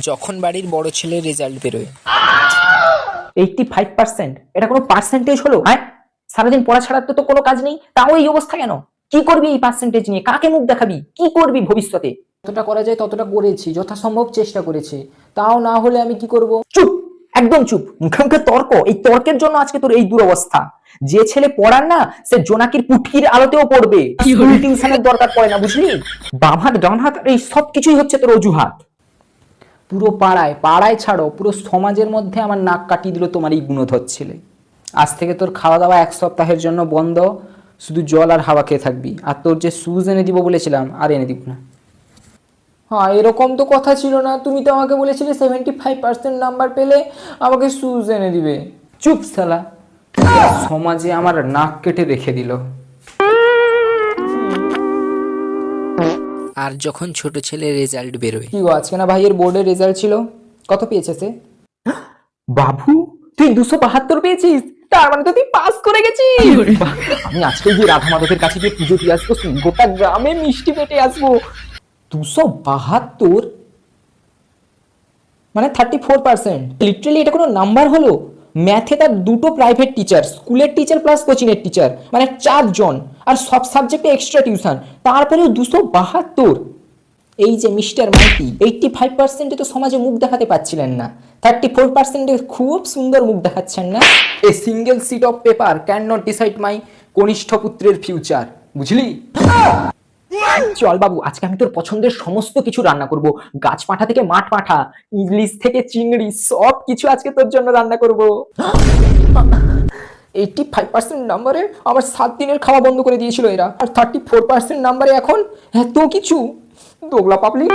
যখন বাড়ির বড় ছেলের রেজাল্ট বেরোয়। 85%? এটা কোনো পার্সেন্টেজ হলো? হ্যাঁ, সারাদিন পড়া ছাড়া তো কোনো কাজ নেই, তাও এই অবস্থা কেন? কি করবি এই পার্সেন্টেজ নিয়ে? কাকে মুখ দেখাবি? কি করবি ভবিষ্যতে? যতটা করা যায় ততটা করেছি, যথাসম্ভব চেষ্টা করেছি, তাও না হলে আমি কি করব? চুপ, একদম চুপ। মুখে মুখে তর্ক, এই তর্কের জন্য আজকে তোর এই দুরবস্থা। যে ছেলে পড়ার না, সে জোনাকির পুটকির আলোতেও পড়বে, স্কুল টিউশনের দরকার পড়ে না, বুঝলি? বাম হাত ডান হাত এই সব কিছুই হচ্ছে তোর অজুহাত। পুরো পাড়ায় ছাড়ো, পুরো সমাজের মধ্যে আমার নাক কাটিয়ে দিল তোমার এই গুণধর ছেলে। আজ থেকে তোর খাওয়া দাওয়া 1 সপ্তাহের জন্য বন্ধ, শুধু জল আর হাওয়া খেয়ে থাকবি। আর তোর যে শুজ এনে দিব বলেছিলাম, আর এনে দিব না। হ্যাঁ, এরকম তো কথা ছিল না, তুমি তো আমাকে বলেছিলে 75% নাম্বার পেলে আমাকে শুজ এনে দিবে। চুপ শালা, সমাজে আমার নাক কেটে রেখে দিল। আর যখন ছোট ছেলের রেজাল্ট বেরোয়। কি গো, আজকে না ভাইয়ের বোর্ডের রেজাল্ট ছিল? কত পেয়েছে সে? বাবু, তুই 272 পেয়েছিস? তার মানে তো তুই পাস করে গেছিস। বাহ, আমি আজকে গিয়ে রাধা মাধবের কাছে গিয়ে পুজো দিয়ে আসবো, গোটা গ্রামে মিষ্টি পেটে আসবো। 272 মানে 34%। লিটারালি এটা কোনো নাম্বার হলো? ম্যাথে তার 2টো প্রাইভেট টিচার, স্কুলের টিচার প্লাস কোচিংয়ের টিচার, মানে 4 জন, আর সব সাবজেক্টে এক্সট্রা টিউশন, তারপরেও 272। এই যে মিস্টার মাইতি, 85%-এ তো সমাজে মুখ দেখাতে পারছিলেন না, 34%-এ খুব সুন্দর মুখ দেখাচ্ছেন না? A single sheet of paper can not decide my কনিষ্ঠ পুত্রের ফিউচার, বুঝলি? চল বাবু, আজকে আমি তোর পছন্দের সমস্ত কিছু রান্না করব। গাছ পাঠা থেকে মাঠ পাঠা, ইংলিশ থেকে চিংড়ি, সব কিছু আজকে তোর জন্য রান্না করব। 85% নাম্বারে আমার 7 দিনের খাওয়া বন্ধ করে দিয়েছিল এরা, আর 34% নাম্বারে এখন এত কিছু। দোগলা পাবলিক।